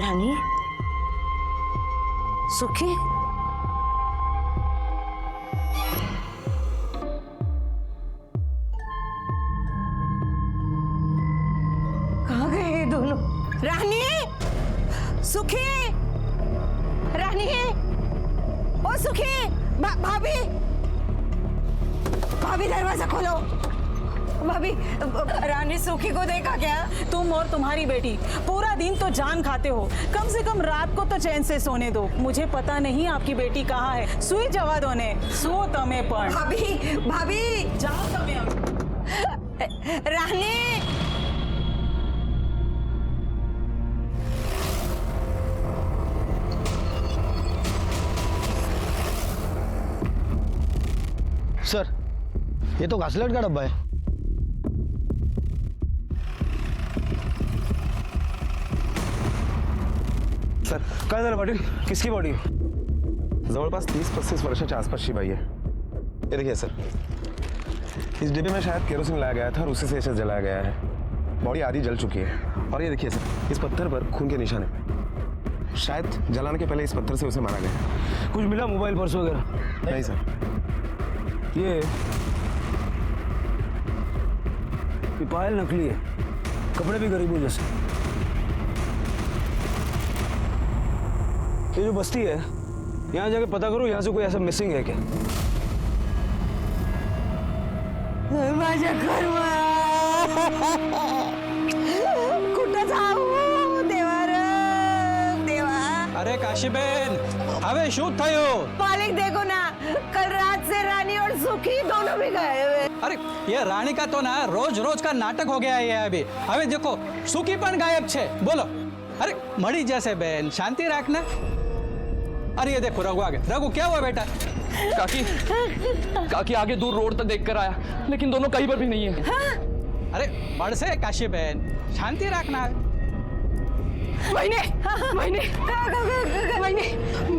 रानी, सुखी, कहाँ गए ये दोनों? रानी, सुखी, रानी, ओ सुखी, भाभी, भाभी दरवाजा खोलो। भाभी, रानी सुखी को देखा क्या? तुम और तुम्हारी बेटी पूरा दिन तो जान खाते हो, कम से कम रात को तो चैन से सोने दो। मुझे पता नहीं आपकी बेटी कहाँ है, सुई जवा दो ने, सो तमे पण। भाभी, भाभी, जाओ तमे। रानी, सर, ये तो घासलेट का डब्बा है। सर काय झालं पाटील, किसकी बॉडी? जवळपास 30-35 वर्षाच्या आसपासची बाई है। ये देखिए सर, इस डिब्बे में शायद केरोसिन लाया गया था और उसी से इसे जलाया गया है। बॉडी आधी जल चुकी है और ये देखिए सर, इस पत्थर पर खून के निशान है। शायद जलाने के पहले इस पत्थर से उसे मारा गया। कुछ मिला, मोबाइल पर्स वगैरह? नहीं सर। ये पायल नकली है, कपड़े भी गरीबों जैसे। ये जो बस्ती है, यहाँ जाके पता करो यहाँ से कोई ऐसा मिसिंग है क्या। माझ्या घरमा कुठं जाऊ देवा रे देवा। अरे काशीबेन, हवे शूट थयो। मालिक देखो ना, कल रात से रानी और सुखी दोनों भी गए हुए। अरे ये रानी का तो ना रोज रोज का नाटक हो गया है अभी। हवे देखो सुखी पण गायब छे। बोलो, अरे मड़ी जैसे बेन, शांति रखना। अरे ये देखो रघु आ गया। रघु क्या हुआ बेटा? काकी आगे दूर रोड तक देख कर आया, लेकिन दोनों कहीं पर भी नहीं है। अरे बढ़ से काशी बहन, शांति रखना। महीने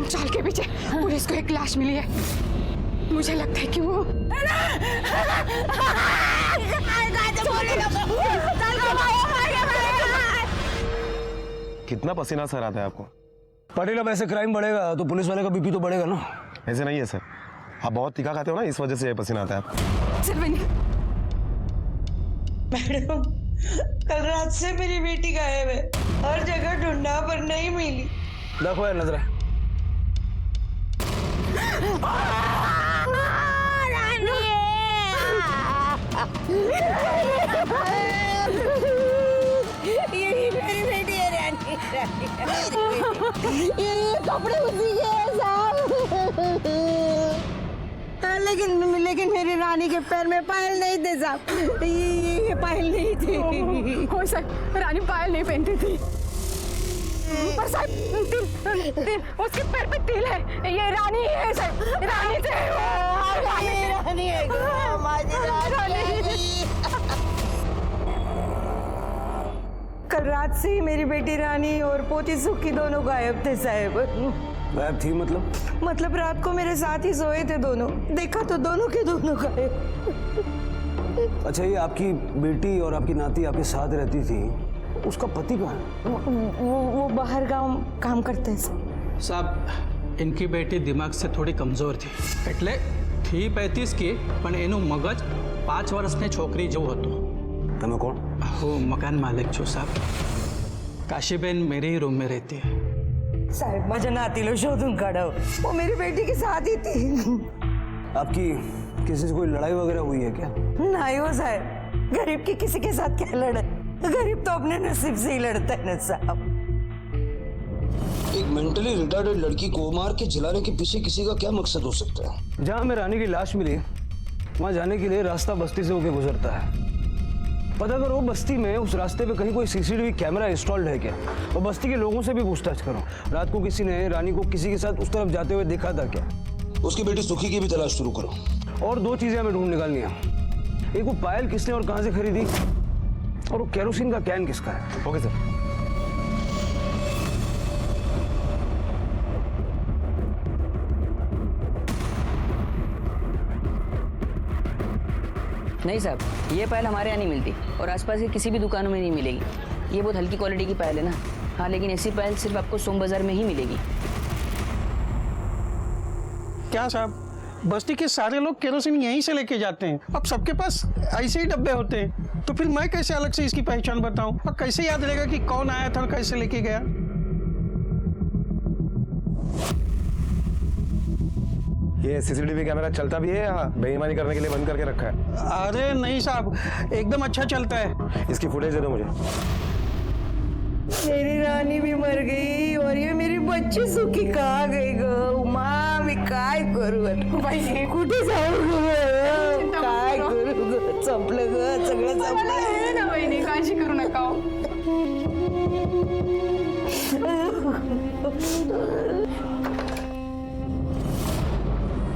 चाल के पीछे पुलिस को एक लाश मिली है। मुझे लगता है कि वो कितना पसीना सर आता है आपको? पाटिल, अब ऐसे क्राइम बढ़ेगा तो पुलिस वाले का बीपी तो बढ़ेगा ना। ऐसे नहीं है सर, आप बहुत तीखा खाते हो ना, इस वजह से ये पसीना आता है आपको। मैडम, कल रात से मेरी बेटी गायब है, हर जगह ढूंढा पर नहीं मिली। देखो यार नजर यही मेरी बेटी है रानी, ये कपड़े उसी के हैं साहब। लेकिन मेरी रानी के पैर में पायल नहीं थे साहब, ये पायल नहीं थी। हो सर, रानी पायल नहीं पहनती थी। पर साहब तिल उसके पैर पे तिल है, ये रानी है साहब, रानी से रानी है, कल रात से ही मेरी बेटी रानी और पोती सुखी दोनों गायब थे साहब। गायब थी मतलब रात को मेरे साथ ही सोए थे दोनों, देखा तो दोनों के दोनों गायब। अच्छा, ये आपकी बेटी और आपकी नाती आपके साथ रहती थी, उसका पति कहाँ है? वो बाहर गांव काम करते हैं साहब, इनकी बेटी दिमाग से थोड़ी कमजोर थी, એટલે थी 35 की, पण एનું મગજ 5 વર્ષની છોકરી જેવું હતું। તમે કોણ? હું મકાન માલિક છું સાહેબ। काशीबेन मेरे ही रूम में रहती है। साहब, माझ्या नातीला शोधून काढाव, वो मेरी बेटी के साथ ही थी। आपकी किसी से कोई लड़ाई वगैरह हुई है क्या? नहीं हो साहब, गरीब की किसी के साथ क्या लड़ाई, गरीब तो अपने नसीब से ही लड़ता है ना साहब। एक मेंटली रिटार्डेड लड़की को मार के जलाने के पीछे किसी का क्या मकसद हो सकता है? जहाँ हमें रानी की लाश मिली, वहाँ जाने के लिए रास्ता बस्ती से होके गुजरता है। पता करो बस्ती में उस रास्ते पे कहीं कोई सीसीटीवी कैमरा इंस्टॉल्ड है क्या, और बस्ती के लोगों से भी पूछताछ करो, रात को किसी ने रानी को किसी के साथ उस तरफ जाते हुए देखा था क्या? उसकी बेटी सुखी की भी तलाश शुरू करो। और 2 चीजें हमें ढूंढ निकालनी है, एक वो पायल किसने और कहां से खरीदी, और वो केरोसिन का कैन किसका है। Okay sir. नहीं साहब, ये पायल हमारे यहाँ नहीं मिलती और आसपास की किसी भी दुकानों में नहीं मिलेगी। ये बहुत हल्की क्वालिटी की पायल है ना, हाँ, लेकिन ऐसी पायल सिर्फ आपको सोम बाजार में ही मिलेगी। क्या साहब, बस्ती के सारे लोग केरोसिन यहीं से लेके जाते हैं। अब सबके पास ऐसे ही डब्बे होते हैं, तो फिर मैं कैसे अलग से इसकी पहचान बताऊं? और कैसे याद रहेगा कि कौन आया था और कैसे लेके गया? ये सीसीटीवी कैमरा चलता भी है या बेईमानी करने के लिए बंद करके रखा है? अरे नहीं साहब, एकदम अच्छा चलता है। इसकी फुटेज दे दो मुझे। मेरी रानी भी मर गई और ये मेरी बच्ची सुखी कहाँ गई गो? माँ मी काय करू आता? कुठे जाऊ ग? काय करू ग? संपलं ग, सगळं संपलं ना बहिणी, काळजी करू नका.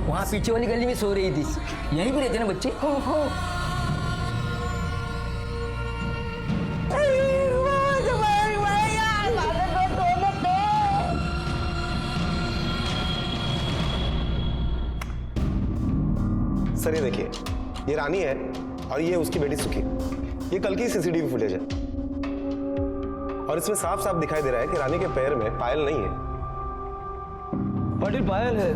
वहाँ पीछे वाली गली में सो रही थी, यहीं पे रहते ना बच्चे? हो. सर ये देखिए, ये रानी है और ये उसकी बेटी सुखी। ये कल की सीसीटीवी फुटेज है और इसमें साफ साफ दिखाई दे रहा है कि रानी के पैर में पायल नहीं है। पाटिल, पायल है,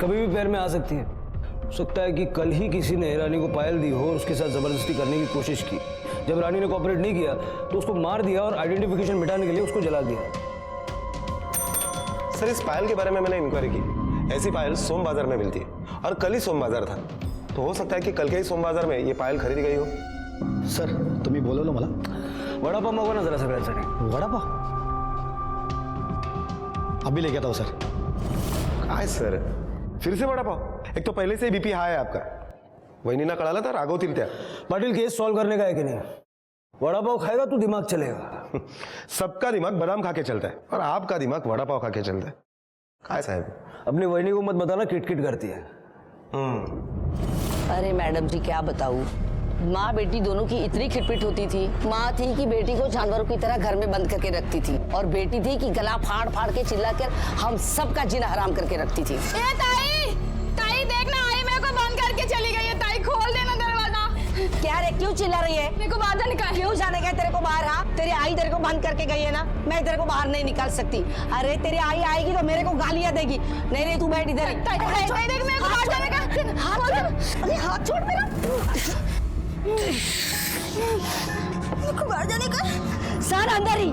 कभी भी पैर में आ सकती है। हो सकता है कि कल ही किसी ने रानी को पायल दी हो और उसके साथ जबरदस्ती करने की कोशिश की। जब रानी ने कोऑपरेट नहीं किया तो उसको मार दिया और आइडेंटिफिकेशन मिटाने के लिए उसको जला दिया। सर इस पायल के बारे में मैंने इंक्वायरी की। ऐसी पायल सोम बाजार में मिलती है और कल ही सोम बाजार था, तो हो सकता है कि कल के ही सोम बाजार में ये पायल खरीदी गई हो। सर तुम्ही बोलवलं मला? वडापाव मागवा ना जरा सगळ्यांसाठी। वडापाव अभी लेके आता हूँ सर। काय सर, फिर से वड़ा पाव? एक तो पहले से ही बीपी हाई है आपका। वहिनींना कळालं तर रागवतील त्या। पाटिल, केस सॉल्व करने का है कि नहीं? वड़ा पाव खाएगा तो दिमाग चलेगा। सबका दिमाग बादाम खा के चलता है और आपका दिमाग वड़ा पाव खा के चलता है। काय साहब, अपनी वहिनी को मत बताना किटकिट करती है। अरे मैडम जी, क्या बताऊँ, माँ बेटी दोनों की इतनी खिटपिट होती थी। माँ थी कि बेटी को जानवरों की तरह घर में बंद करके रखती थी और बेटी थी कि गला फाड़ फाड़ के चिल्लाकर हम सबका जीना हराम करके रखती थी। ए ताई, ताई देखना, आई मेरे को बंद करके चली गई है। ताई खोल देना दरवाजा। क्या रे, क्यों चिल्ला रही है? मेरे को बाहर निकाल। क्यों जाने का तेरे को बाहर? हाँ, तेरी आई तेरे को बंद करके गई है ना, मैं तेरे को बाहर नहीं निकाल सकती। अरे तेरी आई आएगी तो मेरे को गालियां देगी। नहीं नहीं, तू बैठ इधर। ताई देख, मेरे को बाहर जाने का। हाथ छोड़, अरे हाथ छोड़ मेरा। बाहर जाने का? सर अंदर ही,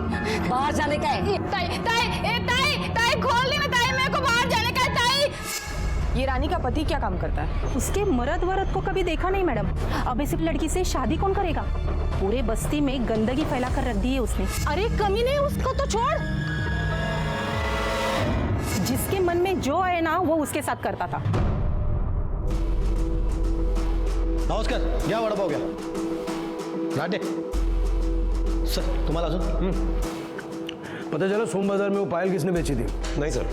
बाहर जाने का है। ताई ताई ए ताई ताई खोल देना ताई, मेरे को बाहर जाने का है ताई। ये रानी का पति क्या काम करता है? उसके मर्द वरद को कभी देखा नहीं मैडम। अब इस लड़की से शादी कौन करेगा? पूरे बस्ती में गंदगी फैला कर रख दी है उसने। अरे कमी नहीं, उसको तो छोड़। जिसके मन में जो आए ना वो उसके साथ करता था। नमस्कार, घ्या वडापाव घ्या। राटे सर, तुम्हाला अजून पता चला सोम बाजार में वो पायल किसने बेची थी? नहीं सर,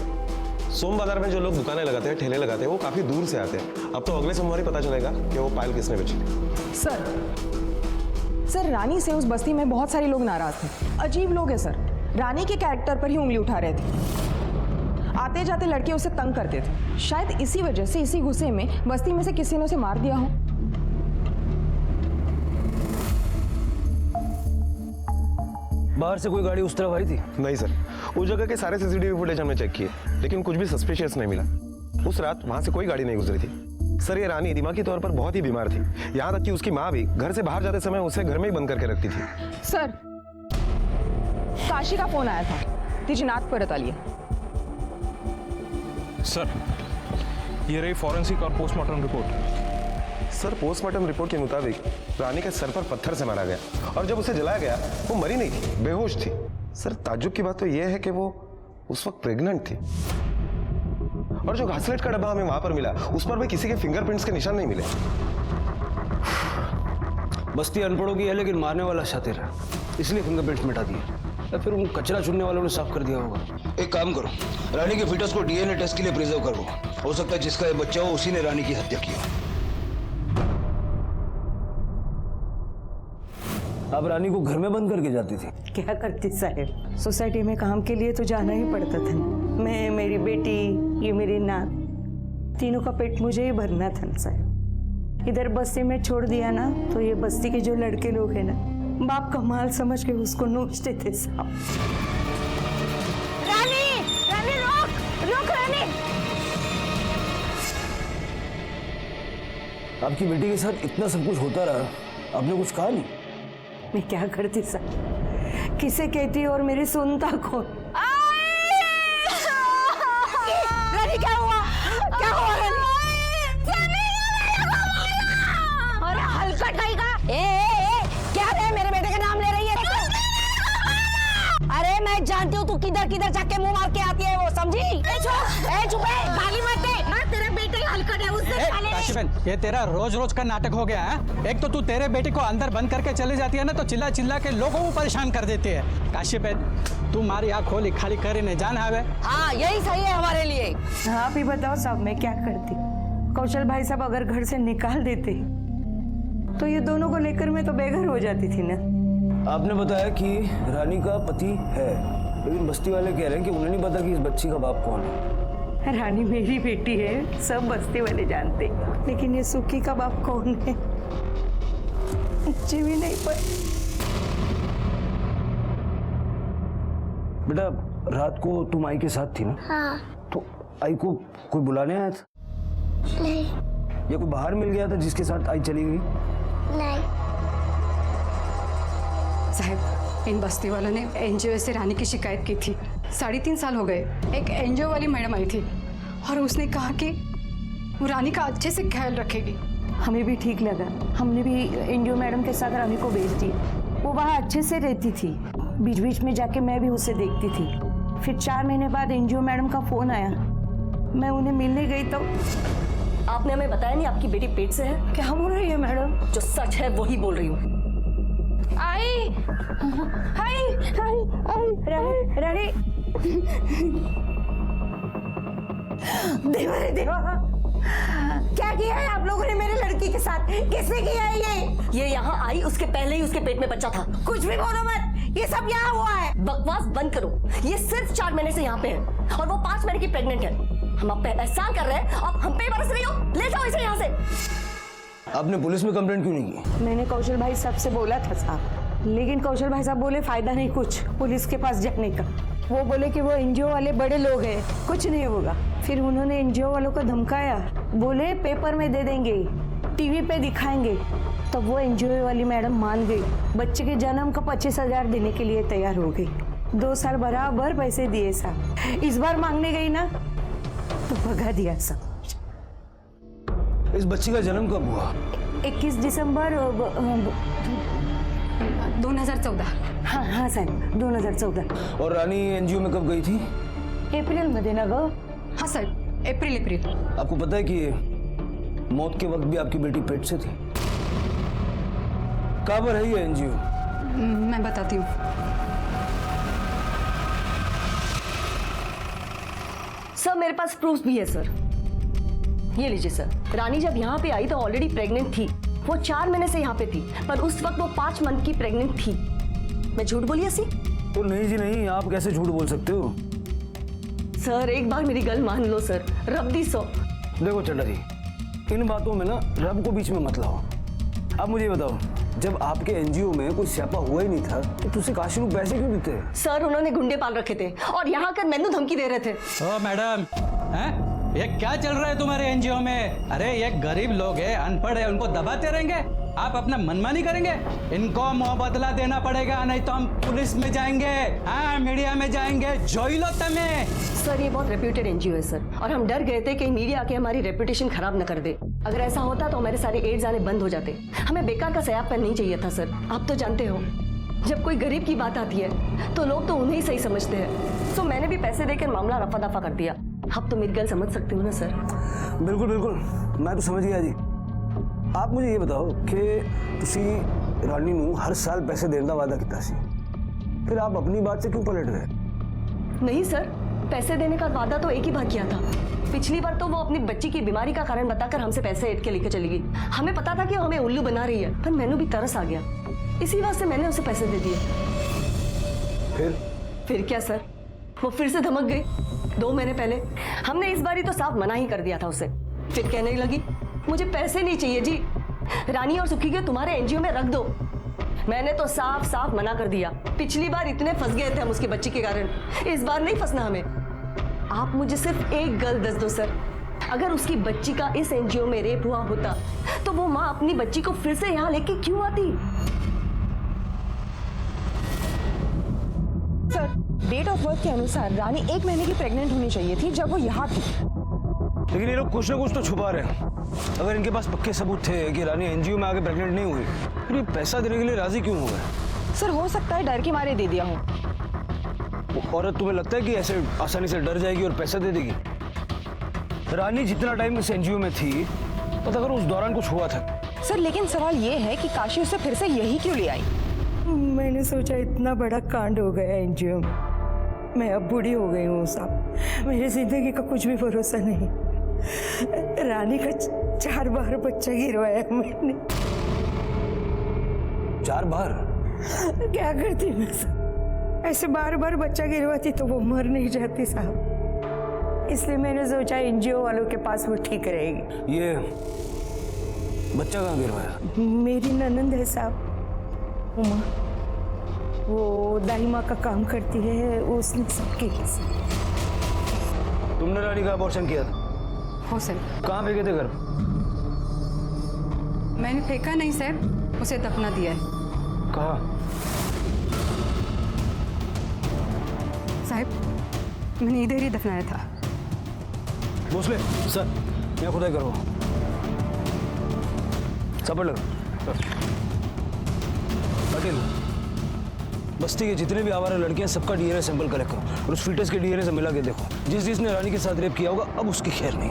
सोम बाजार में जो लोग दुकानें लगाते हैं, ठेले लगाते हैं, वो काफी दूर से आते हैं। अब तो अगले सोमवार ही पता चलेगा कि वो पायल किसने बेची थी। सर रानी से उस बस्ती में बहुत सारे लोग नाराज थे। अजीब लोग हैं सर, रानी के कैरेक्टर पर ही उंगली उठा रहे थे। आते जाते लड़के उसे तंग करते थे। शायद इसी वजह से, इसी गुस्से में बस्ती में से किसी ने उसे मार दिया हो। बाहर से कोई गाड़ी उस तरफ आई थी? नहीं सर, उस जगह के सारे सीसीटीवी फुटेज हमने चेक किए, लेकिन कुछ भी सस्पिशियस नहीं मिला। उस रात वहां से कोई गाड़ी नहीं गुजरी थी। सर ये रानी दिमागी तौर पर बहुत ही बीमार थी, यहाँ तक कि उसकी माँ भी घर से बाहर जाते समय उसे घर में ही बंद करके रखती थी। सर काशी का फोन आया था, तिची नात परत आली आहे। सर ये रही फॉरेंसिक और postmortem report. Sir postmortem report के मुताबिक रानी के सर पर पत्थर से मारा गया और जब उसे जलाया गया वो मरी नहीं थी, बेहोश थी। सर ताज्जुब की बात तो यह है कि वो उस वक्त प्रेग्नेंट थी और जो घासलेट का डब्बा हमें वहां पर मिला उस पर भी किसी के फिंगरप्रिंट्स के निशान नहीं मिले। बस्ती अनपढ़ों की है लेकिन मारने वाला शातिर है, इसलिए फिंगरप्रिंट्स मिटा दिए या फिर उन कचरा चुनने वालों ने साफ कर दिया होगा। एक काम करो, रानी के फीटस को डीएनए टेस्ट के लिए प्रिजर्व करो। हो सकता है जिसका ये बच्चा हो उसी ने रानी की हत्या की। आप रानी को घर में बंद करके जाती थी? क्या करती साहब, सोसाइटी में काम के लिए तो जाना ही पड़ता था। मैं, मेरी बेटी, ये मेरी नात, तीनों का पेट मुझे ही भरना था साहब। इधर बस्ती में छोड़ दिया ना तो ये बस्ती के जो लड़के लोग हैं ना बाप का माल समझ के उसको नोचते थे साहब। रानी, रानी रोक रानी। आपकी बेटी के साथ इतना सब कुछ होता रहा, आपने कुछ कहा नहीं? मैं क्या करती साहब, किसे कहती और मेरी सुनता कौन? रानी क्या हुआ? क्या हुआ रानी? अरे हलकट कहीं का? क्या रे मेरे बेटे का नाम ले रही है? अरे मैं जानती हूँ तू किधर किधर जाके मुंह मार के आती है, वो समझी? चुप है, गाली मत दे। तेरा बेटा ही हलकट है, उससे काशीबेन, ये तेरा रोज रोज का नाटक हो गया है। एक तो तू तेरे बेटे को अंदर बंद करके चली जाती है ना, तो चिल्ला चिल्ला के लोगों को परेशान कर देती है। काशीबेन, तू मारी आँख खोली खाली करे ने जान आवे। हाँ यही सही है हमारे लिए। आप ही बताओ साहब, मैं क्या करती? कौशल भाई साहब अगर घर से निकाल देते तो ये दोनों को लेकर मैं तो बेघर हो जाती थी ना। आपने बताया कि रानी का पति है, लेकिन बस्ती वाले कह रहे हैं कि उन्हें नहीं पता कि इस बच्ची का बाप कौन है। रानी मेरी बेटी है, सब बस्ती वाले जानते, लेकिन ये सुखी का बाप कौन है मुझे भी नहीं पता। बेटा, रात को तुम आई के साथ थी ना? हाँ। तो आई को कोई बुलाने आया था? नहीं। या कोई बाहर मिल गया था जिसके साथ आई चली गई? नहीं। साहब, इन बस्ती वालों ने एनजीओ से रानी की शिकायत की थी। 3.5 साल हो गए। एक एनजीओ वाली मैडम आई थी और उसने कहा कि वो रानी का अच्छे से ख्याल रखेगी। हमें भी ठीक लगा, हमने भी एनजीओ मैडम के साथ रानी को भेज दी। वो वहाँ अच्छे से रहती थी, बीच बीच में जाके मैं भी उसे देखती थी। फिर 4 महीने बाद एनजीओ मैडम का फोन आया, मैं उन्हें मिलने गई तो आपने हमें बताया नहीं आपकी बेटी पेट से है? क्या बोल रही है मैडम? जो सच है वही बोल रही हूँ। रानी देवा रे देवा, क्या किया है आप लोगों ने मेरे लड़की के साथ? किसने किया है ये यहाँ आई उसके पहले ही उसके पेट में बच्चा था। कुछ भी बोलो मत, ये सब यहाँ हुआ है। बकवास बंद करो। ये सिर्फ 4 महीने से यहाँ पे है और वो 5 महीने की प्रेग्नेंट है। हम आप पे एहसान कर रहे हैं, आप हम पे बरस रही हो। ले जाओ इसे यहाँ से। आपने पुलिस में कंप्लेंट क्यों नहीं की? मैंने कौशल भाई साहब से बोला था साहब, लेकिन कौशल भाई साहब बोले फायदा नहीं कुछ पुलिस के पास जाने का। वो बोले कि वो एनजीओ वाले बड़े लोग हैं, कुछ नहीं होगा। फिर उन्होंने एनजीओ वालों को धमकाया, बोले पेपर में दे देंगे, टीवी पे दिखाएंगे। तो वो एनजीओ वाली मैडम मान गई, बच्चे के जन्म का 25,000 देने के लिए तैयार हो गई। 2 साल बराबर पैसे दिए साहब। इस बार मांगने गई ना तो भगा दिया सब। इस बच्ची का जन्म कब हुआ? 21 दिसंबर 2014। हाँ साहब, 2014। और रानी एनजीओ में कब गई थी? एप्रिल मध्ये ना गं? हाँ सर, अप्रैल। आपको पता है कि मौत के वक्त भी आपकी बेटी पेट से थी? कहाँ पर है ये एनजीओ? मैं बताती हूँ। सर मेरे पास प्रूफ भी है सर, ये लीजिए सर। रानी जब यहाँ पे आई तो ऑलरेडी प्रेग्नेंट थी। वो 4 महीने से यहाँ पे थी, पर उस वक्त वो 5 मंथ की प्रेग्नेंट थी। मैं झूठ बोली ऐसी? तो नहीं जी नहीं, आप कैसे झूठ बोल सकते हो? सर एक बार मेरी गल मान लो सर, रब दी सो। देखो चड्डा जी, इन बातों में ना रब को बीच में मत लाओ। आप मुझे बताओ, जब आपके एनजीओ में कोई स्यापा हुआ ही नहीं था तो तुझसे काशी को पैसे क्यों देते? सर उन्होंने गुंडे पाल रखे थे और यहाँ आकर मैनू धमकी दे रहे थे। ओ मैडम, हैं? ये क्या चल रहा है तुम्हारे एनजीओ में? अरे ये गरीब लोग हैं, अनपढ़ है, उनको दबाते रहेंगे? आप अपना मनमानी करेंगे? इनको मुआवजा देना पड़ेगा, नहीं तो हम पुलिस में जाएंगे, हाँ मीडिया में जाएंगे। जोई लो तमें। सर ये बहुत रेप्यूटेड एनजीओ है सर, और हम डर गए थे कि मीडिया आके हमारी रेपुटेशन खराब न कर दे। अगर ऐसा होता तो हमारे सारे एड्स आने बंद हो जाते। हमें बेकार का सयापन नहीं चाहिए था सर। आप तो जानते हो, जब कोई गरीब की बात आती है तो लोग तो उन्हें ही सही समझते हैं। तो मैंने भी पैसे देकर मामला रफा दफा कर दिया। आप तो मेरी गल समझ सकते हो ना सर? बिल्कुल बिल्कुल, मैं तो समझ गया जी। आप मुझे ये बताओ कि तुसी रानी नू हर साल पैसे देने का वादा किया सी, फिर आप अपनी बात से क्यों पलट गए? नहीं सर, पैसे देने का वादा तो एक ही बार किया था। पिछली बार तो वो अपनी बच्ची की बीमारी का कारण बताकर हमसे पैसे ऐड के लेकर चली गई। हमें पता था कि वो हमें उल्लू बना रही है, पर मैनू भी तरस आ गया, इसी बात से मैंने उसे पैसे दे दिए। फिर क्या सर, वो फिर से धमक गई। 2 महीने पहले हमने इस बारी तो साफ मना ही कर दिया था उसे। फिर कहने लगी मुझे पैसे नहीं चाहिए जी, रानी और सुखी के तुम्हारे एनजीओ में रख दो। मैंने तो साफ साफ मना कर दिया। पिछली बार इतने फंस गए थे हम उसकी बच्ची के कारण, इस बार नहीं फंसना हमें। आप मुझे सिर्फ एक गल दस दो सर, अगर उसकी बच्ची का इस एनजीओ में रेप हुआ होता तो वो माँ अपनी बच्ची को फिर से यहाँ लेके क्यों आती? सर, डेट ऑफ बर्थ के अनुसार रानी 1 महीने की प्रेग्नेंट होनी चाहिए थी जब वो यहाँ थी। लेकिन ये लोग कुछ ना कुछ तो छुपा रहे हैं। अगर इनके पास पक्के सबूत थे कि रानी एनजीओ में आके प्रेग्नेंट नहीं हुई, फिर ये पैसा देने के लिए राजी क्यों हो गए? सर, हो सकता है डर के मारे दे दिया हो। वो औरत तुम्हें लगता है कि ऐसे आसानी से डर जाएगी और पैसा दे देगी? रानी जितना टाइम इस एनजीओ में थी, पता करो उस दौरान कुछ हुआ था। सर, लेकिन सवाल ये है कि काशी उसे फिर से यही क्यों ले आई? मैंने सोचा इतना बड़ा कांड हो गया एनजीओ में, मैं अब बूढ़ी हो गई हूँ साहब, मेरी जिंदगी का कुछ भी भरोसा नहीं। रानी का 4 बार बच्चा गिरवाया मैंने। 4 बार? क्या करती मैं साहब, ऐसे बार बार बच्चा गिरवाती तो वो मर नहीं जाती साहब, इसलिए मैंने सोचा एनजीओ वालों के पास वो ठीक रहेगी। ये बच्चा कहाँ गिरवाया? मेरी ननंद है साहब, उमा, वो दाई माँ का काम करती है, उसने सबके हिस्से। तुमने रानी का अबॉर्शन किया था? हो सर। कहाँ फेंके थे घर? मैंने फेंका नहीं सर, उसे दफना दिया है। कहाँ? साहब, मैंने इधर ही दफनाया था। भोसले सर, यहाँ खुदाई करो। सब लग पाटिल, बस्ती के जितने भी आवारा लड़के हैं सबका डीएनए सैंपल कलेक्ट करो और उस फीटस के डीएनए से मिला के देखो। जिसने रानी के साथ रेप किया होगा अब उसकी खैर नहीं।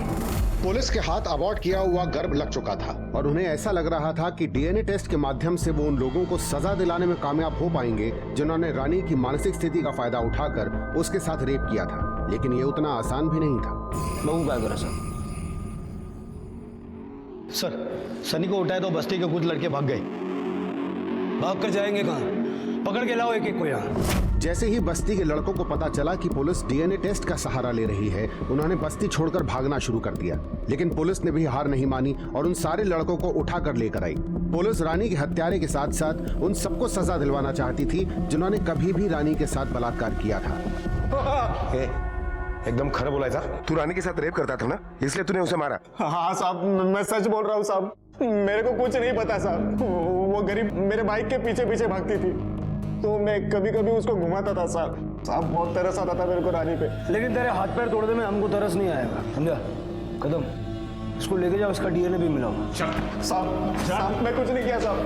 पुलिस के हाथ अबॉर्ट किया हुआ गर्भ लग चुका था और उन्हें ऐसा लग रहा था कि डीएनए टेस्ट के माध्यम से वो उन लोगों को सजा दिलाने में कामयाब हो पाएंगे जिन्होंने रानी की मानसिक स्थिति का फायदा उठाकर उसके साथ रेप किया था, लेकिन ये उतना आसान भी नहीं था। बहू क्या करा सर, सनी को उठाए तो बस्ती के कुछ लड़के भाग गए। भाग कर जाएंगे कहाँ? पकड़ के लाओ एक एक को यहाँ। जैसे ही बस्ती के लड़कों को पता चला कि पुलिस डीएनए टेस्ट का सहारा ले रही है, उन्होंने बस्ती छोड़कर भागना शुरू कर दिया, लेकिन पुलिस ने भी हार नहीं मानी और उन सारे लड़कों को उठाकर लेकर आई। पुलिस रानी के हत्यारे के साथ साथ उन सबको सजा दिलवाना चाहती थी जिन्होंने कभी भी रानी के साथ बलात्कार किया था। एकदम खरा बोला साहब, तू रानी के साथ रेप करता था ना, इसलिए तूने उसे मारा? हाँ साहब, मैं सच बोल रहा हूँ साहब, मेरे को कुछ नहीं पता साहब। वो गरीब मेरे बाइक के पीछे पीछे भागती थी तो मैं कभी कभी उसको घुमाता था साहब। साहब, बहुत तरस आता था मेरे को रानी पे। लेकिन तेरे हाथ पैर तोड़ने में हमको तरस नहीं आएगा, समझा? कदम, इसको लेके जाओ, इसका डीएनए भी मिलाओ। साहब, मैं कुछ नहीं किया साहब।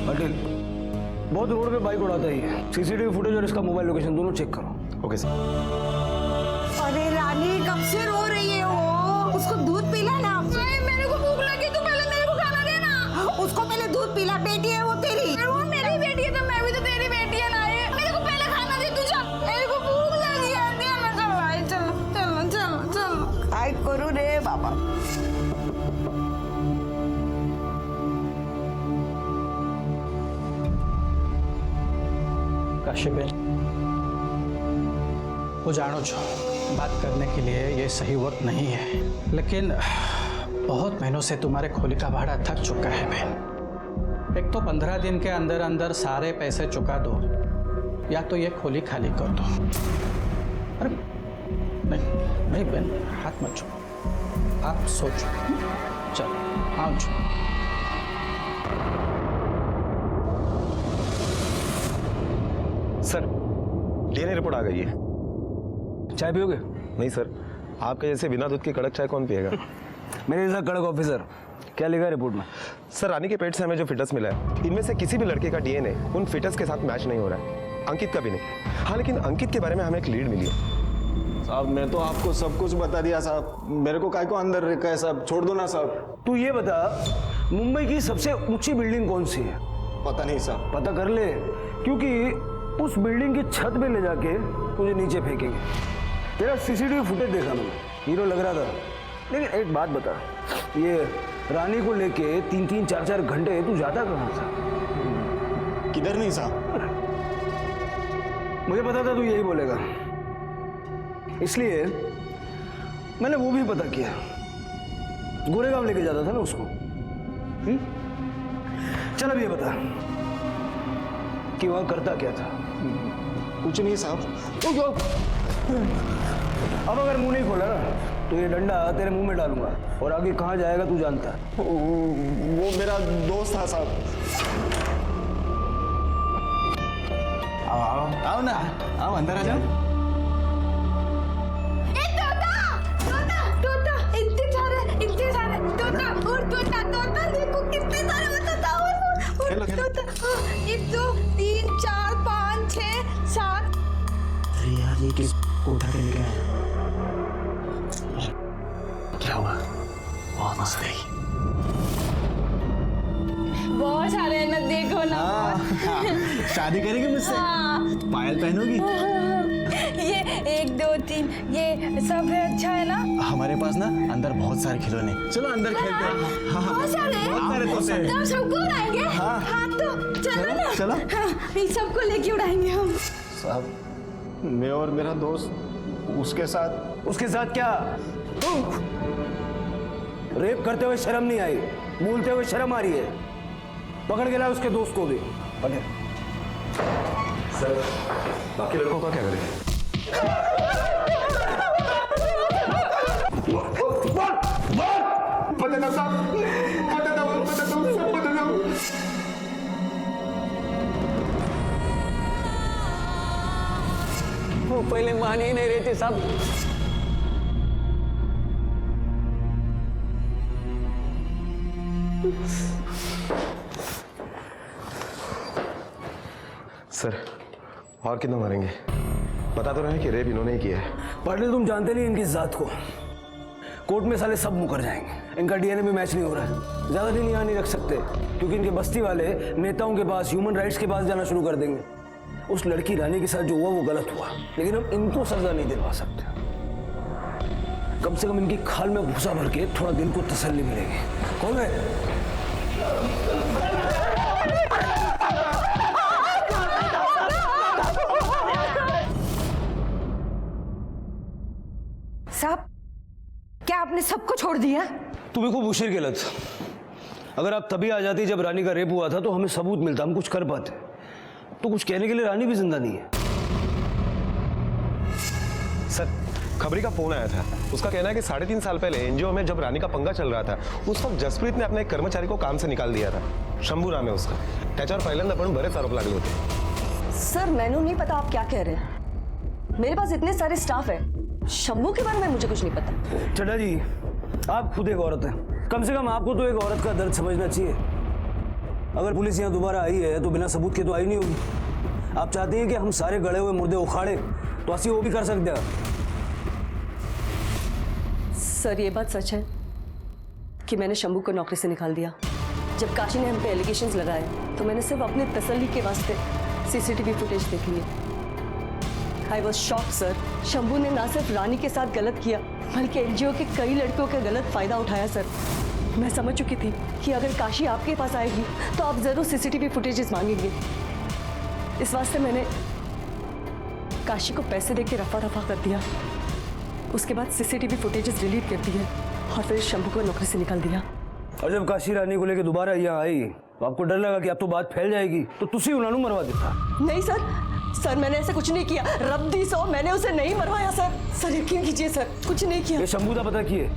पाटिल, बहुत रोड पे बाइक उड़ाता ही है, सीसीटीवी फुटेज और इसका मोबाइल लोकेशन दोनों चेक करो। Okay sir. अरे रानी कब से रो रही है वो, उसको दूध पिलाना। मेरे को भूख लगी, तू पहले मेरे को खाना देना। उसको पहले दूध पिला, बेटी है वो तेरी। वो मेरी बेटी है तो मैं भी तो तेरी बेटी है ना। मेरे को पहले खाना दे, तू जा, मेरे को भूख लगी है। चल भाई, चलो चलो चलो चलो, काय करू रे बाबा। काशीबेन, वो जानो છો बात करने के लिए ये सही वक्त नहीं है, लेकिन बहुत महीनों से तुम्हारे खोली का भाड़ा थक चुका है बहन। एक तो 15 दिन के अंदर अंदर सारे पैसे चुका दो या तो ये खोली खाली कर दो। अरे नहीं नहीं बहन, हाथ मत छो, आप सोचो। चलो आओ छो। सर, डीएनए रिपोर्ट आ गई है। चाय पियोगे? नहीं सर, आपके जैसे बिना दूध की कड़क चाय कौन पिएगा? मेरे जैसा कड़क ऑफिसर। क्या लिखा है रिपोर्ट में? सर, रानी के पेट से हमें जो फिटस मिला है, इनमें से किसी भी लड़के का डीएनए उन फिटस के साथ मैच नहीं हो रहा है, अंकित का भी नहीं। हाँ, लेकिन अंकित के बारे में हमें एक लीड मिली है। साहब, मैं तो आपको सब कुछ बता दिया साहब, मेरे को काय को अंदर रखा है साहब, छोड़ दो ना साहब। तू ये बता, मुंबई की सबसे ऊंची बिल्डिंग कौन सी है? पता नहीं साहब। पता कर ले, क्योंकि उस बिल्डिंग की छत पे ले जाके तुझे नीचे फेंकेंगे। तेरा सीसीटीवी फुटेज देखा मैंने, हीरो लग रहा था। लेकिन एक बात बता, ये रानी को लेके 3-3, 4-4 घंटे तू जाता कहाँ था? किधर नहीं साहब। मुझे पता था तू यही बोलेगा, इसलिए मैंने वो भी पता किया। गोरेगांव लेके जाता था ना उसको। चल अब ये बता कि वहां करता क्या था? कुछ नहीं साहब। अब अगर मुंह नहीं खोला ना तो ये डंडा तेरे मुंह में डालूंगा और आगे कहाँ जाएगा तू जानता है। वो मेरा दोस्त था साहब। आओ ना, आओ अंदर आ जाओ। ये किस उठा के लेके आया? क्या हुआ? बहुत मस्त है। बहुत सारे हैं ना, देखो ना। शादी करेगी मुझसे? पायल पहनोगी? ये 1 2 3 ये सब है, अच्छा है ना? हमारे पास ना अंदर बहुत सारे खिलौने। चलो अंदर खेलते हैं। हाँ, बहुत सारे बहुत सारे तो सबको उड़ाएंगे। हाँ। हाँ तो चलो ना। चलो। हाँ, इन सबको लेके उड़ाएंगे हम। साहब मैं और मेरा दोस्त उसके साथ क्या? रेप करते हुए शर्म नहीं आई, बोलते हुए शर्म आ रही है। पकड़ के ला उसके दोस्त को भी। सर बाकी लड़कों का क्या करें? बता साहब, वो पहले मान ही नहीं रहे थे सब। सर और कितना मारेंगे? बता तो रहे कि रेप इन्होंने ही किया है। पाटिल तुम जानते नहीं इनकी जात को। कोर्ट में साले सब मुकर जाएंगे। इनका डीएनए भी मैच नहीं हो रहा है। ज्यादा दिन यहाँ नहीं रख सकते क्योंकि इनके बस्ती वाले नेताओं के पास, ह्यूमन राइट्स के पास जाना शुरू कर देंगे। उस लड़की रानी के साथ जो हुआ वो गलत हुआ, लेकिन हम इनको सजा नहीं दिलवा सकते। कम से कम इनकी खाल में भूसा भर के थोड़ा दिल को तसल्ली मिलेगी। कौन है? साहब क्या आपने सबको छोड़ दिया? तुम्हें खूब उशीर के लत। अगर आप तभी आ जाती जब रानी का रेप हुआ था तो हमें सबूत मिलता, हम कुछ कर पाते। तो कुछ कहने के लिए रानी भी जिंदा नहीं है। सर खबरी का फोन आया था। उसका कहना है कि 3.5 साल पहले एनजीओ में जब रानी का पंगा चल रहा था उस वक्त जसप्रीत ने अपने एक कर्मचारी को काम से निकाल दिया था। शंभू नाम है उसका। त्याच्यावर पहिल्यांदा पण बरेच आरोप लागले होते। सर मैंने नहीं पता आप क्या कह रहे हैं। मेरे पास इतने सारे स्टाफ है, शंभू के बारे में मुझे कुछ नहीं पता। चड्डा जी आप खुद एक औरत हैं, कम से कम आपको तो एक औरत का दर्द समझना चाहिए। अगर पुलिस यहाँ दोबारा आई है तो बिना सबूत के तो आई नहीं होगी। आप चाहते हैं कि हम सारे गड़े हुए मुर्दे उखाड़े तो ऐसी वो भी कर सकते हैं। सर ये बात सच है कि मैंने शंभू को नौकरी से निकाल दिया। जब काशी ने हम पे एलिगेशंस लगाए तो मैंने सिर्फ अपने तसल्ली के वास्ते सीसीटीवी फुटेज देख लिए। I was shocked sir. Shambhu ने ना सिर्फ रानी के साथ गलत किया बल्कि एनजीओ के कई लड़कियों का गलत फायदा उठाया सर। मैं समझ चुकी थी कि अगर काशी आपके पास आएगी तो आप जरूर सीसीटीवी फुटेजेस मांगेंगे। इस वास्ते मैंने काशी को पैसे देके रफा दफा कर दिया। उसके बाद सीसीटीवी फुटेजेस डिलीट कर दिए और फिर शंभू को नौकरी से निकाल दिया। और जब काशी रानी को लेकर दोबारा यहाँ आई तो आपको डर लगा कि अब तो बात फैल जाएगी तो तुसी उन्होंने मरवा देता। नहीं सर मैंने ऐसे कुछ नहीं किया। रब दी सो मैंने उसे नहीं मरवाया सर यकीन कीजिए सर, कुछ नहीं किया। ये शंभू का पता किए?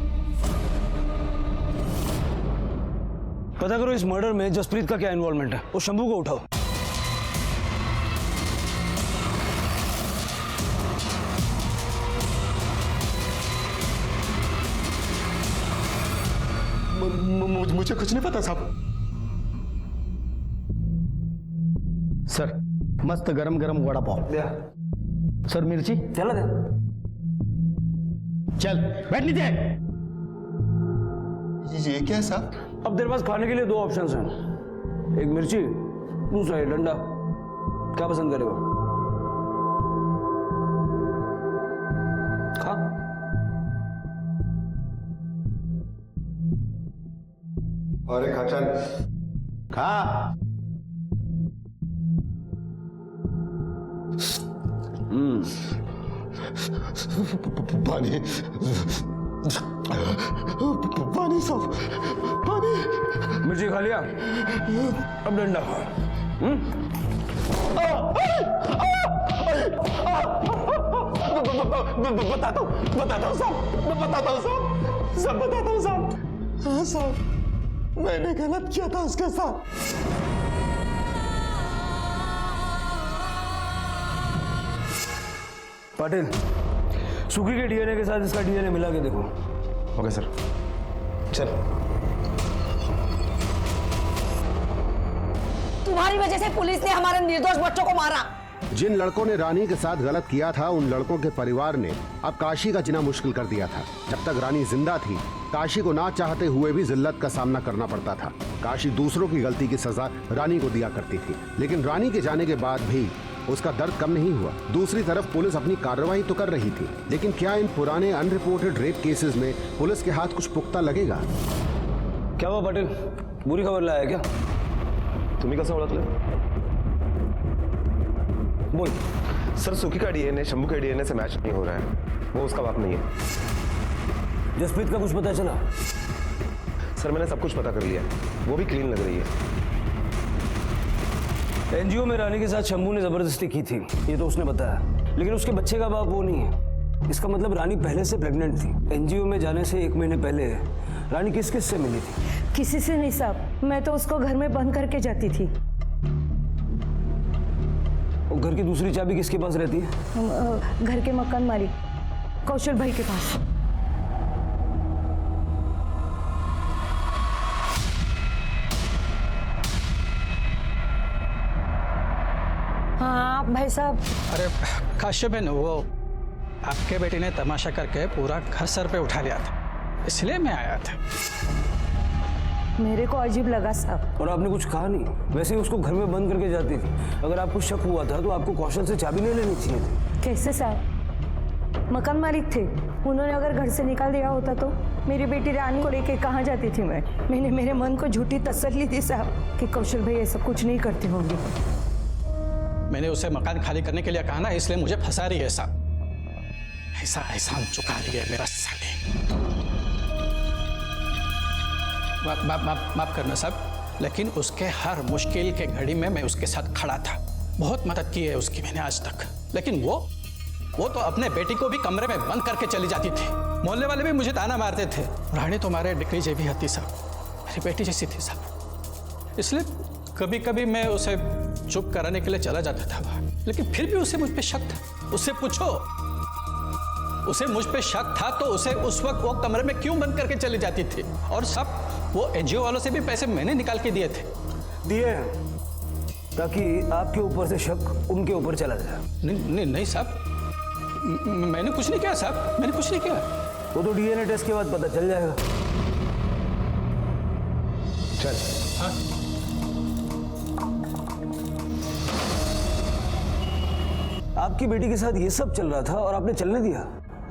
पता करो इस मर्डर में जसप्रीत का क्या इन्वॉल्वमेंट है। वो शंभू को उठाओ। मुझे कुछ नहीं पता साहब। सर मस्त गरम गरम वड़ा पाव। सर मिर्ची चला दे। चल बैठ नीचे। ये क्या है साहब? अब तेरे पास खाने के लिए 2 ऑप्शंस हैं, एक मिर्ची, दूसरा ये डंडा। क्या पसंद करेगा? खा। और एक खाचन खा। पानी पानी साहब, पानी। मिर्ची खा लिया, अब डंडा खा। बताता हूँ साहब, बताता हूँ साहब। हाँ साहब, मैंने गलत किया था उसके साथ। पाटिल, सुखी के डीएनए के साथ इसका डीएनए मिला के देखो। Okay sir. चल। तुम्हारी वजह से पुलिस ने हमारे निर्दोष बच्चों को मारा। जिन लड़कों ने रानी के साथ गलत किया था, उन लड़कों के परिवार ने अब काशी का जीना मुश्किल कर दिया था। जब तक रानी जिंदा थी, काशी को ना चाहते हुए भी जिल्लत का सामना करना पड़ता था। काशी दूसरों की गलती की सजा रानी को दिया करती थी, लेकिन रानी के जाने के बाद भी उसका दर्द कम नहीं हुआ। दूसरी तरफ पुलिस अपनी कार्रवाई तो कर रही थी, लेकिन क्या इन पुराने अनरिपोर्टेड रेप केसेस में पुलिस के हाथ कुछ पुख्ता लगेगा? क्या हुआ पाटिल, बुरी खबर लाया क्या? तुम्ही कसं ओळखलं? बोल। सर, सुखी का डीएनए शंभू के डीएनए से मैच नहीं हो रहा है। वो उसका बाप नहीं है। जसप्रीत का कुछ पता चला? सर, मैंने सब कुछ पता कर लिया, वो भी क्लीन लग रही है। एनजीओ में रानी के साथ शंभू ने जबरदस्ती की थी, ये तो उसने बताया, लेकिन उसके बच्चे का बाप वो नहीं है। इसका मतलब रानी पहले से प्रेग्नेंट थी। एनजीओ में जाने से 1 महीने पहले रानी किस किस से मिली थी? किसी से नहीं साहब, मैं तो उसको घर में बंद करके जाती थी। और घर की दूसरी चाबी किसके पास रहती है? घर के मकान मालिक कौशल भाई के पास। हाँ भाई साहब। अरे काश्यप बहन, वो आपके बेटे ने तमाशा करके पूरा घर सर पे उठा लिया था, इसलिए मैं आया था। मेरे को अजीब लगा साहब। और आपने कुछ कहा नहीं? वैसे ही उसको घर में बंद करके जाती थी। अगर आपको शक हुआ था तो आपको कौशल से चाबी नहीं लेनी चाहिए थी। कैसे साहब? मकान मालिक थे, उन्होंने अगर घर से निकाल दिया होता तो मेरी बेटी रानी को लेके कहाँ जाती थी मैं? मैंने मेरे मन को झूठी तसल्ली दी साहब कि कौशल भाई ऐसा कुछ नहीं करते होंगे। मैंने उसे मकान खाली करने के लिए कहा ना, इसलिए मुझे फंसा रही है साहब। ऐसा एहसान चुका लिया मेरा साले। माफ करना साहब, लेकिन उसके हर मुश्किल के घड़ी में मैं उसके साथ खड़ा था। बहुत मदद की है उसकी मैंने आज तक, लेकिन वो तो अपने बेटी को भी कमरे में बंद करके चली जाती थी। मोहल्ले वाले भी मुझे ताना मारते थे, रानी तुम्हारे डिग्री जैसी हती साहब, मेरी बेटी जैसी थी साहब। इसलिए कभी कभी मैं उसे चुप कराने के लिए चला जाता था वहाँ, लेकिन फिर भी उसे मुझ पे शक था। उससे पूछो, उसे मुझ पे शक था तो उसे उस वक्त वो कमरे में क्यों बंद करके चली जाती थी? और सब वो एनजीओ वालों से भी पैसे मैंने निकाल के दिए थे। दिए ताकि आपके ऊपर से शक उनके ऊपर चला जाए। नहीं साहब, मैंने कुछ नहीं किया साहब, मैंने कुछ नहीं किया। वो तो डीएनए टेस्ट के बाद पता चल जाएगा। चल। हाँ। आपकी बेटी के साथ ये सब चल रहा था और आपने चलने दिया?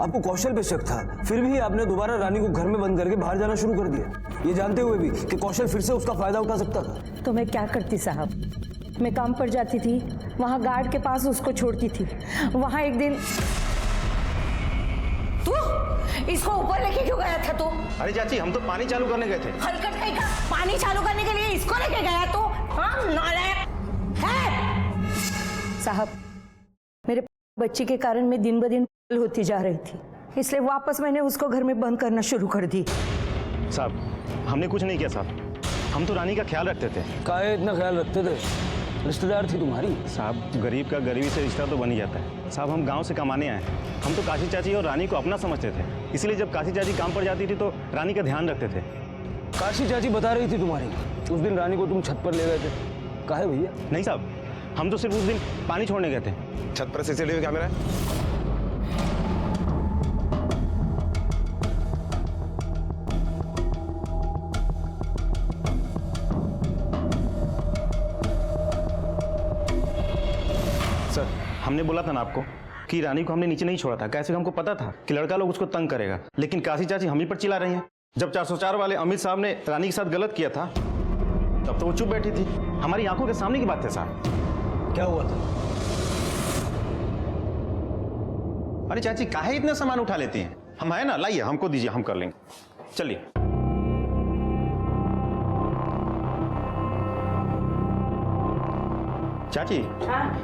आपको कौशल पे शक था, फिर भी आपने दोबारा रानी को घर में बंद करके बाहर जाना शुरू कर दिया, ये जानते हुए भी कि कौशल फिर से उसका फायदा उठा सकता था। तो मैं क्या करती साहब? मैं काम पर जाती थी, वहाँ गार्ड के पास उसको छोड़ती थी। वहाँ एक दिन तू इसको ऊपर लेके क्यों गया था तू? अरे चाची, हम तो पानी चालू करने गए थे। हलकट कहीं का पानी चालू करने के लिए इसको लेके गया तू? हाँ नालायक है। साहब, मेरे बच्ची के कारण मैं दिन ब दिन होती जा रही थी, इसलिए वापस मैंने उसको घर में बंद करना शुरू कर दी। साहब, हमने कुछ नहीं किया साहब, हम तो रानी का ख्याल रखते थे। काहे इतना ख्याल रखते थे? रिश्तेदार थी तुम्हारी। साहब, गरीब का गरीबी से रिश्ता तो बन ही जाता है। साहब, हम गांव से कमाने आए, हम तो काशी चाची और रानी को अपना समझते थे, इसलिए जब काशी चाची काम पर जाती थी तो रानी का ध्यान रखते थे। काशी चाची बता रही थी तुम्हारी, उस दिन रानी को तुम छत पर ले गए थे। काहे भैया? नहीं साहब, हम तो सिर्फ उस दिन पानी छोड़ने गए थे। छत पर सीसीटीवी कैमरा है? सर, हमने बोला था ना आपको कि रानी को हमने नीचे नहीं छोड़ा था। कैसे? हमको पता था कि लड़का लोग उसको तंग करेगा, लेकिन काशी चाची हम ही पर चिल्ला रही हैं। जब 404 वाले अमित साहब ने रानी के साथ गलत किया था तब तो वो चुप बैठी थी। हमारी आंखों के सामने की बात है साहब। क्या हुआ था? अरे चाची, काहे इतना सामान उठा लेती हैं? हम है ना, लाइए हमको दीजिए, हम कर लेंगे। चलिए। चाची,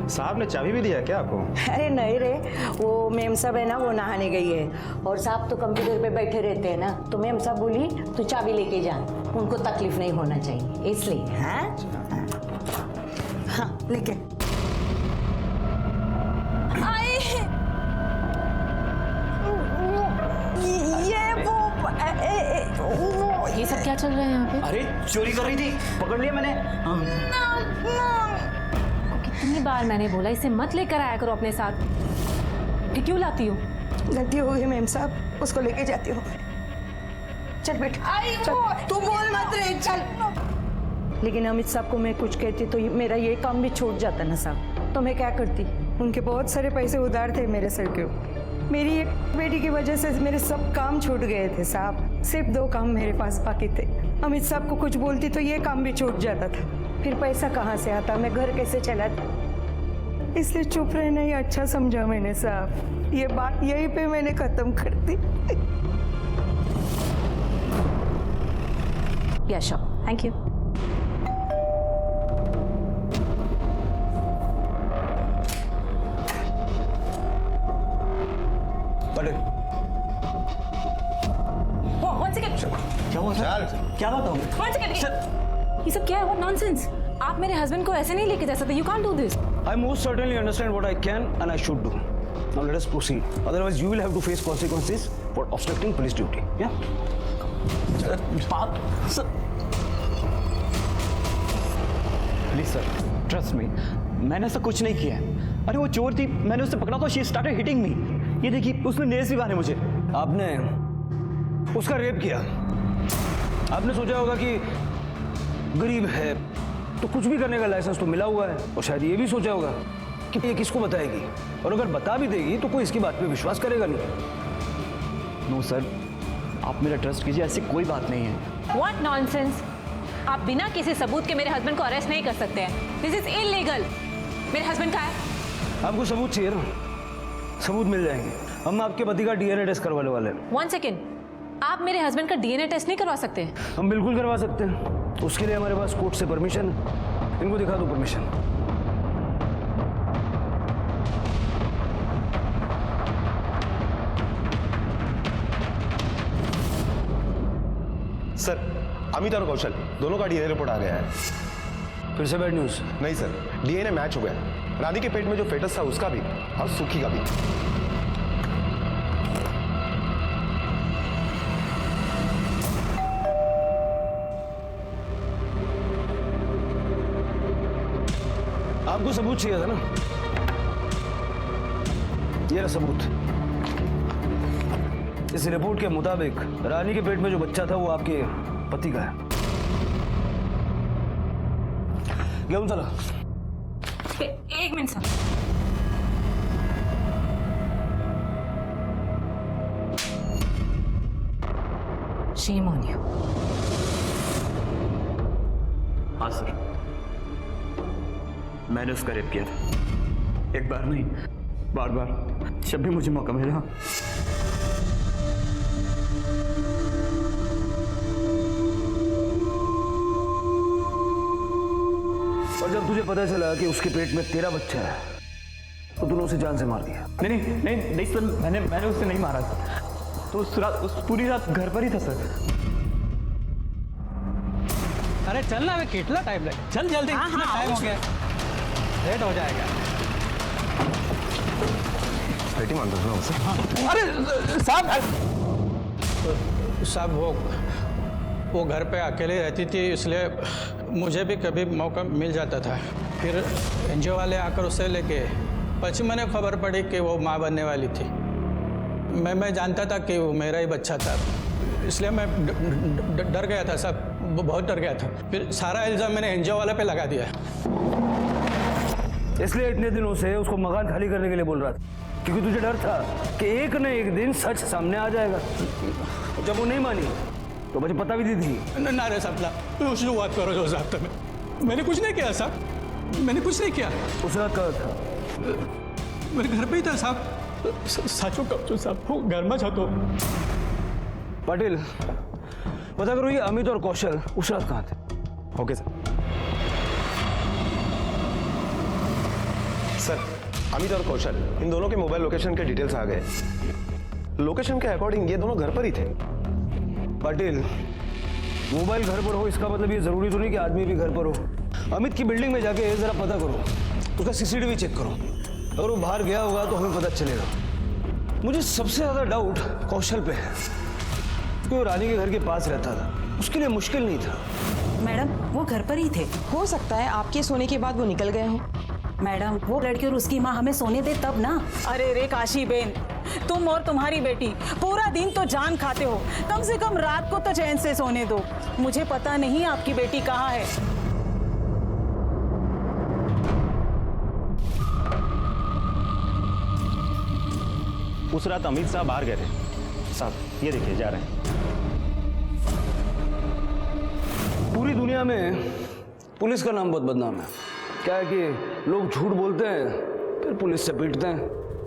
साहब ने चाबी भी दिया क्या आपको? अरे नहीं रे, वो मेम साहब है ना, वो नहाने गई है और साहब तो कंप्यूटर पे बैठे रहते हैं ना, तो मेम साहब बोली तू चाबी लेके जा, उनको तकलीफ नहीं होना चाहिए इसलिए। हाँ हाँ लेके ये सब क्या चल रहा है यहाँ पे? अरे चोरी कर रही थी, पकड़ लिया मैंने। कितनी बार मैंने बोला इसे मत लेकर आया करो अपने साथ, फिर क्यों लाती हो? गलती हो गई मेम साहब, उसको लेके जाती हो। चल बेटा, चल तू बोल मत रे, चल। लेकिन अमित साहब को मैं कुछ कहती तो मेरा ये काम भी छूट जाता ना साहब, तो मैं क्या करती? उनके बहुत सारे पैसे उधार थे मेरे सर के ऊपर। मेरी एक बेटी की वजह से मेरे सब काम छूट गए थे साहब, सिर्फ 2 काम मेरे पास बाकी थे। अमित साहब को कुछ बोलती तो ये काम भी छूट जाता था, फिर पैसा कहाँ से आता, मैं घर कैसे चलाती? इसलिए चुप रहना ही अच्छा समझा मैंने साहब, ये बात यहीं पे मैंने खत्म कर दी। या श्योर, थैंक यू। क्या हुआ सर? क्या बात हो? ये सब क्या है? What nonsense! आप मेरे हस्बैंड को ऐसे नहीं लेके जा सकते। You can't do this. I most certainly understand what I can and I should do. Now let us proceed. Otherwise, you will have to face consequences for obstructing police duty. Yeah? बात sir, please sir, trust me, मैंने ऐसा कुछ नहीं किया है। अरे वो चोर थी, मैंने उसे पकड़ा तो शी स्टार्टेड हिटिंग मी। ये देखिए, उसने नेल्स भी मारे मुझे। आपने उसका रेप किया। आपने सोचा होगा कि गरीब है तो कुछ भी करने का लाइसेंस तो मिला हुआ है, और शायद ये भी सोचा होगा कि ये किसको बताएगी, और अगर बता भी देगी तो कोई इसकी बात पे विश्वास करेगा नहीं। नो सर, आप मेरा ट्रस्ट कीजिए, ऐसी कोई बात नहीं है। What nonsense! आप बिना किसी सबूत के मेरे हस्बैंड को अरेस्ट नहीं कर सकते हैं। This is illegal. मेरे हस्बैंड कहाँ है? आपको सबूत चाहिए ना? सबूत मिल जाएंगे। हम आपके पति का डीएनए टेस्ट करवाने वाले हैं। 1 सेकेंड, आप मेरे हस्बैंड का डीएनए टेस्ट नहीं करवा सकते? हम बिल्कुल करवा सकते हैं, उसके लिए हमारे पास कोर्ट से परमिशन है। इनको दिखा दो परमिशन। सर, अमित और कौशल दोनों का डीएनए रिपोर्ट आ गया है। फिर से बैड न्यूज? नहीं सर, डीएनए मैच हो गया। रानी के पेट में जो फेटस था उसका भी और सुखी का भी। आपको सबूत चाहिए था ना? ये रहा सबूत। इस रिपोर्ट के मुताबिक रानी के पेट में जो बच्चा था वो आपके पति का है। गेहूं चला। 1 minute sir. Shame on you. हाँ सर, मैंने उसका रेप किया था। एक बार नहीं, बार बार, जब भी मुझे मौका मिला। और जब तुझे पता चला कि उसके पेट में तेरा बच्चा है तो तूने उसे जान से मार दिया। नहीं सर, मैंने उसे नहीं मारा था। तो उस पूरी रात घर पर ही था सर। अरे चल ना, अबे कितना टाइम लगे, चल जल्दी। कितना टाइम हो गया, लेट हो जाएगा। बेटी मान दो ना उसे। अरे साहब वो घर पे अकेले रहती थी, इसलिए मुझे भी कभी मौका मिल जाता था। फिर एनजीओ वाले आकर उसे लेके, पश्चिम मैंने खबर पड़ी कि वो माँ बनने वाली थी। मैं जानता था कि वो मेरा ही बच्चा था, इसलिए मैं डर गया था साहब, बहुत डर गया था। फिर सारा इल्ज़ाम मैंने एनजीओ वाले पे लगा दिया। इसलिए इतने दिनों से उसको मकान खाली करने के लिए बोल रहा था, क्योंकि तुझे डर था कि एक न एक दिन सच सामने आ जाएगा। जब वो नहीं मानी तो मुझे पता भी दी थी। ना रे साहब, उसने बात करो जो साहब था। मैंने कुछ नहीं किया साहब, मैंने कुछ नहीं किया। उस रात कहा था? मेरे घर पे ही था साहब, સાચું કહું છું સાહેબ, હું ઘરમાં જ હતો. पाटिल पता करो ये अमित और कौशल उस रात कहाँ थे? Okay sir. सर अमित और कौशल इन दोनों के मोबाइल लोकेशन के डिटेल्स आ गए. लोकेशन के अकॉर्डिंग ये दोनों घर पर ही थे. पाटिल मोबाइल घर पर हो इसका मतलब ये जरूरी तो नहीं कि आदमी भी घर पर हो. अमित की बिल्डिंग में जाके जरा पता करो, उसका सीसीटीवी चेक करो. अगर वो बाहर गया होगा तो हमें पता चलेगा. मुझे सबसे ज्यादा डाउट कौशल पे है, क्योंकि वो रानी के घर के पास रहता था, उसके लिए मुश्किल नहीं था. मैडम वो घर पर ही थे. हो सकता है आपके सोने के बाद वो निकल गए हों. मैडम वो लड़की और उसकी माँ हमें सोने दे तब ना. अरे रे काशी बेन, तुम और तुम्हारी बेटी पूरा दिन तो जान खाते हो, कम से कम रात को तो चैन से सोने दो. मुझे पता नहीं आपकी बेटी कहाँ है. उस रात अमित साहब बाहर गए थे. साहब ये देखिए जा रहे हैं. पूरी दुनिया में पुलिस का नाम बहुत बदनाम है. क्या है कि लोग झूठ बोलते हैं फिर पुलिस से पीटते हैं,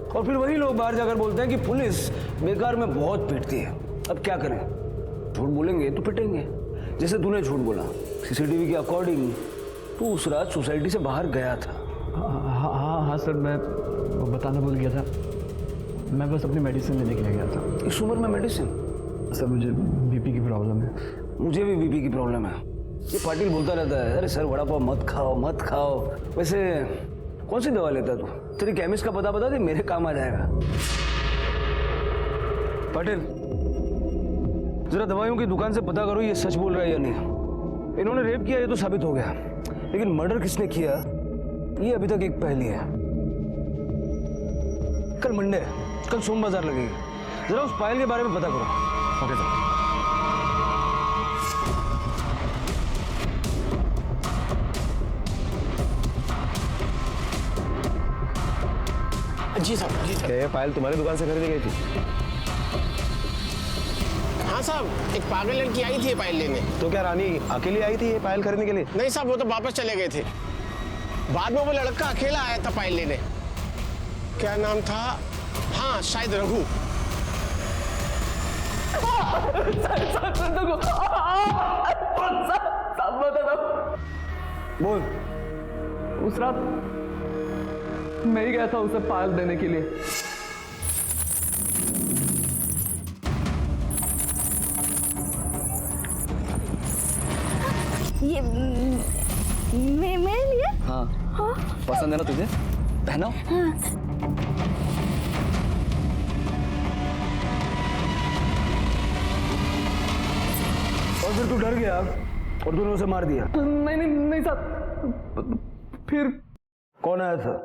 और फिर वही लोग बाहर जाकर बोलते हैं कि पुलिस बेकार में बहुत पीटती है. अब क्या करें, झूठ बोलेंगे तो पिटेंगे. जैसे तूने झूठ बोला, सीसीटीवी के अकॉर्डिंग तू उस रात सोसाइटी से बाहर गया था. हाँ सर, मैं बताना भूल गया था. मैं बस अपनी मेडिसिन लेने के लिए गया था. इस उम्र में मेडिसिन? सर मुझे बीपी की प्रॉब्लम है. मुझे भी बीपी की प्रॉब्लम है. ये पाटिल बोलता रहता है अरे सर वड़ा पाव मत खाओ मत खाओ. वैसे कौन सी दवा लेता तू? तेरी केमिस्ट का पता बता दे, मेरे काम आ जाएगा. पाटिल जरा दवाइयों की दुकान से पता करो ये सच बोल रहा है या नहीं. इन्होंने रेप किया ये तो साबित हो गया, लेकिन मर्डर किसने किया ये अभी तक एक पहेली है. कल मंडे, कल सोम बाजार लगेगी, जरा उस पायल के बारे में पता करो. Okay sir. जी साहब, जी साहब. ये पायल तुम्हारी दुकान से खरीदी गई थी? हाँ साहब, एक पागल लड़की आई थी ये पायल लेने. तो क्या रानी अकेली आई थी ये पायल खरीदने के लिए? नहीं साहब, वो तो वापस चले गए थे. बाद में वो लड़का अकेला आया था पायल लेने. क्या नाम था? हाँ शायद रघु. बोल. उस रात मैं ही गया था उसे पायल देने के लिए. ये मेरे लिए? हाँ. पसंद है ना तुझे? पहनाओ. और फिर तू डर गया और तूने उसे मार दिया? नहीं साहब. फिर कौन आया था?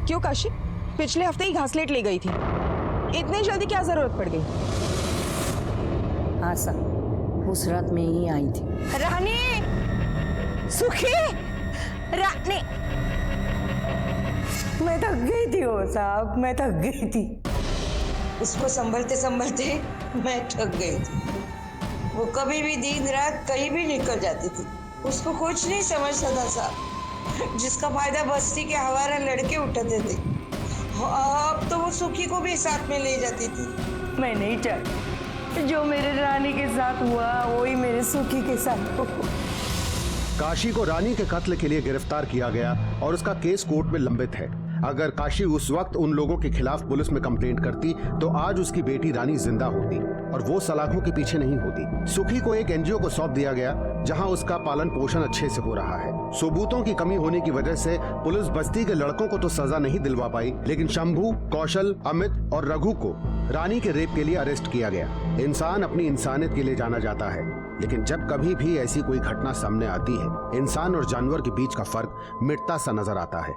क्यों काशी, पिछले हफ्ते ही घासलेट ले गई थी, इतनी जल्दी क्या जरूरत पड़ गई? हाँ सर, उस रात में ही आई थी. रानी, सुखी, रानी. मैं थक गई थी वो साहब, मैं थक गई थी. उसको संभलते संभलते मैं थक गई थी. वो कभी भी दिन रात कहीं भी निकल जाती थी, उसको कुछ नहीं समझता था साहब. जिसका फायदा बस्ती के हवारा लड़के उठाते थे. अब तो वो सुखी को भी साथ में ले जाती थी. मैं नहीं चाहती जो मेरे रानी के साथ हुआ वही मेरे सुखी के साथ हो. काशी को रानी के कत्ल के लिए गिरफ्तार किया गया और उसका केस कोर्ट में लंबित है. अगर काशी उस वक्त उन लोगों के खिलाफ पुलिस में कंप्लेंट करती तो आज उसकी बेटी रानी जिंदा होती और वो सलाखों के पीछे नहीं होती. सुखी को एक एनजीओ को सौंप दिया गया जहां उसका पालन पोषण अच्छे से हो रहा है. सबूतों की कमी होने की वजह से पुलिस बस्ती के लड़कों को तो सजा नहीं दिलवा पाई, लेकिन शंभू, कौशल, अमित और रघु को रानी के रेप के लिए अरेस्ट किया गया. इंसान अपनी इंसानियत के लिए जाना जाता है, लेकिन जब कभी भी ऐसी कोई घटना सामने आती है इंसान और जानवर के बीच का फर्क मिटता सा नजर आता है.